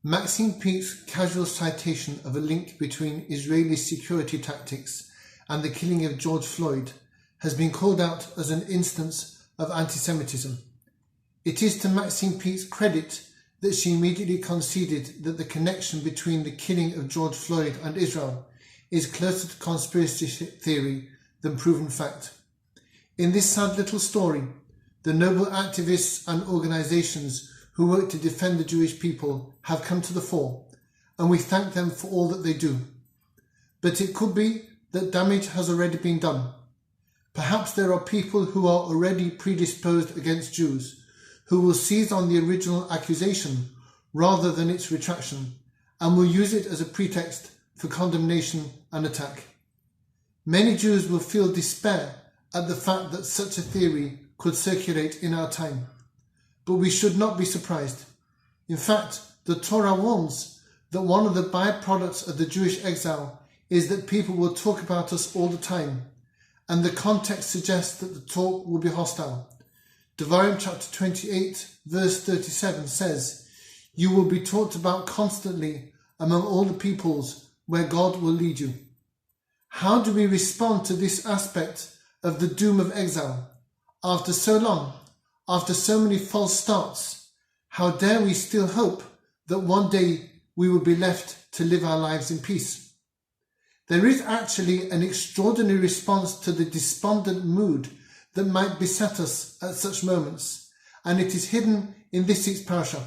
Maxine Peake's casual citation of a link between Israeli security tactics and the killing of George Floyd has been called out as an instance of antisemitism. It is to Maxine Peake's credit that she immediately conceded that the connection between the killing of George Floyd and Israel is closer to conspiracy theory than proven fact. In this sad little story, the noble activists and organisations who work to defend the Jewish people have come to the fore, and we thank them for all that they do. But it could be that damage has already been done. Perhaps there are people who are already predisposed against Jews, who will seize on the original accusation rather than its retraction, and will use it as a pretext for condemnation and attack. Many Jews will feel despair at the fact that such a theory could circulate in our time. But we should not be surprised. In fact, the Torah warns that one of the byproducts of the Jewish exile is that people will talk about us all the time, and the context suggests that the talk will be hostile. Devarim chapter 28 verse 37 says, "You will be talked about constantly among all the peoples where God will lead you." How do we respond to this aspect of the doom of exile? After so long, after so many false starts, how dare we still hope that one day we will be left to live our lives in peace? There is actually an extraordinary response to the despondent mood that might beset us at such moments, and it is hidden in this week's Parshat.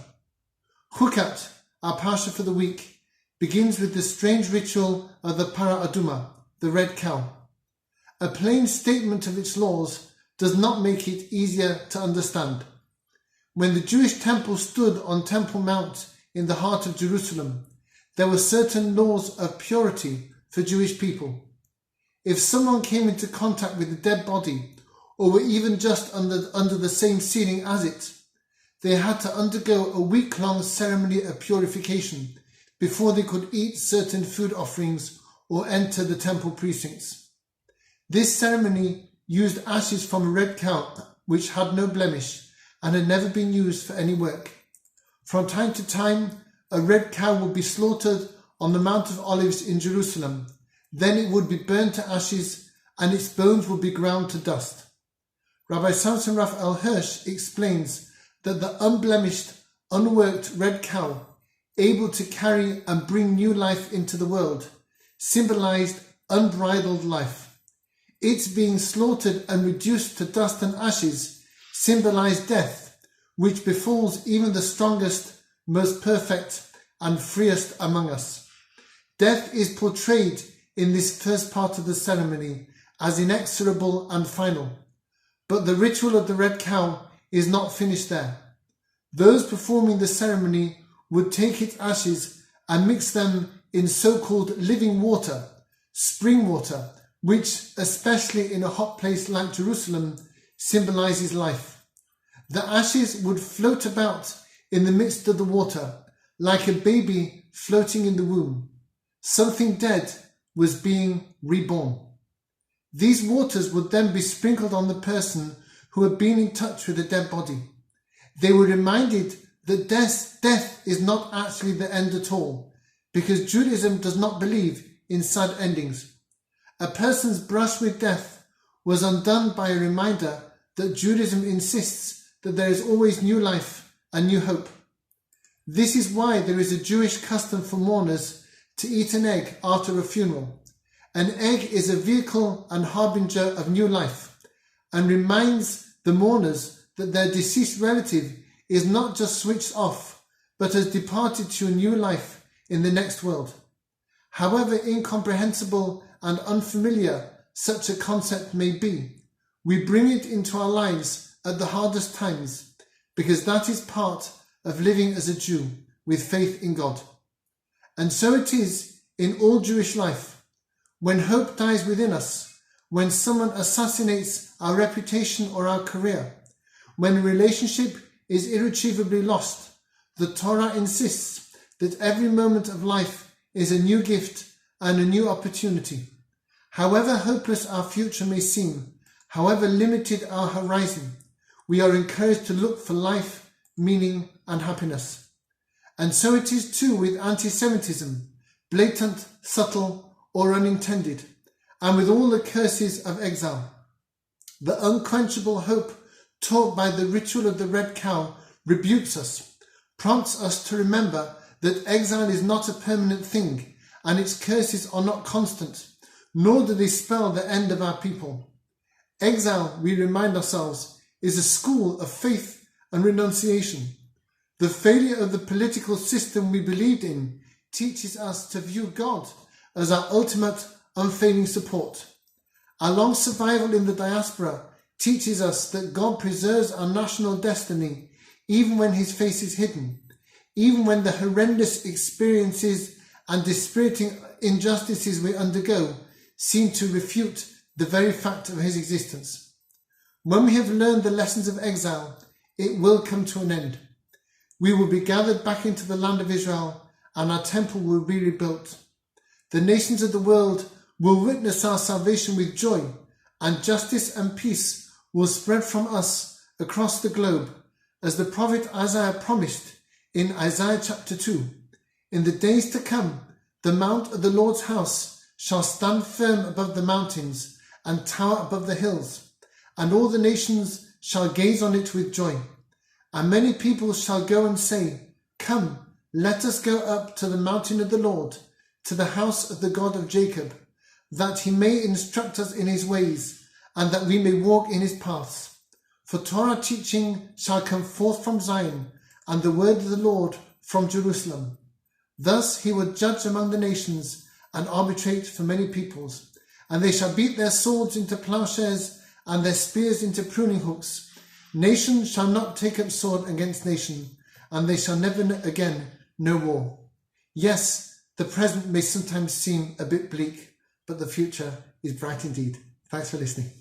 Chukat, our Parshat for the week, begins with the strange ritual of the Para Aduma, the red cow. A plain statement of its laws does not make it easier to understand. When the Jewish temple stood on Temple Mount in the heart of Jerusalem, there were certain laws of purity for Jewish people. If someone came into contact with a dead body, or were even just under the same ceiling as it, they had to undergo a week-long ceremony of purification before they could eat certain food offerings or enter the temple precincts. This ceremony used ashes from a red cow which had no blemish and had never been used for any work. From time to time, a red cow would be slaughtered on the Mount of Olives in Jerusalem. Then it would be burned to ashes and its bones would be ground to dust. Rabbi Samson Raphael Hirsch explains that the unblemished, unworked red cow, able to carry and bring new life into the world, symbolized unbridled life. Its being slaughtered and reduced to dust and ashes symbolized death, which befalls even the strongest, most perfect, and freest among us. Death is portrayed in this first part of the ceremony as inexorable and final. But the ritual of the red cow is not finished there. Those performing the ceremony would take its ashes and mix them in so-called living water, spring water, which, especially in a hot place like Jerusalem, symbolizes life. The ashes would float about in the midst of the water, like a baby floating in the womb. Something dead was being reborn. These waters would then be sprinkled on the person who had been in touch with a dead body. They were reminded that death is not actually the end at all, because Judaism does not believe in sad endings. A person's brush with death was undone by a reminder that Judaism insists that there is always new life and new hope. This is why there is a Jewish custom for mourners to eat an egg after a funeral. An egg is a vehicle and harbinger of new life, and reminds the mourners that their deceased relative is not just switched off, but has departed to a new life in the next world. However incomprehensible and unfamiliar such a concept may be, we bring it into our lives at the hardest times, because that is part of living as a Jew with faith in God. And so it is in all Jewish life. When hope dies within us, when someone assassinates our reputation or our career, when a relationship is irretrievably lost, the Torah insists that every moment of life is a new gift and a new opportunity. However hopeless our future may seem, however limited our horizon, we are encouraged to look for life, meaning, and happiness. And so it is too with anti-Semitism, blatant, subtle, or unintended, and with all the curses of exile. The unquenchable hope taught by the ritual of the red cow rebukes us, prompts us to remember that exile is not a permanent thing, and its curses are not constant, nor do they spell the end of our people. Exile, we remind ourselves, is a school of faith and renunciation. The failure of the political system we believed in teaches us to view God as our ultimate, unfailing support. Our long survival in the diaspora teaches us that God preserves our national destiny even when his face is hidden, even when the horrendous experiences and dispiriting injustices we undergo seem to refute the very fact of his existence. When we have learned the lessons of exile, it will come to an end. We will be gathered back into the land of Israel, and our temple will be rebuilt. The nations of the world will witness our salvation with joy, and justice and peace will spread from us across the globe, as the prophet Isaiah promised in Isaiah chapter 2. In the days to come, the mount of the Lord's house shall stand firm above the mountains and tower above the hills, and all the nations shall gaze on it with joy. And many people shall go and say, Come, let us go up to the mountain of the Lord, to the house of the God of Jacob, that he may instruct us in his ways, and that we may walk in his paths. For Torah teaching shall come forth from Zion, and the word of the Lord from Jerusalem. Thus he will judge among the nations, and arbitrate for many peoples. And they shall beat their swords into plowshares, and their spears into pruning hooks. Nation shall not take up sword against nation, and they shall never again know war. Yes, the present may sometimes seem a bit bleak, but the future is bright indeed. Thanks for listening.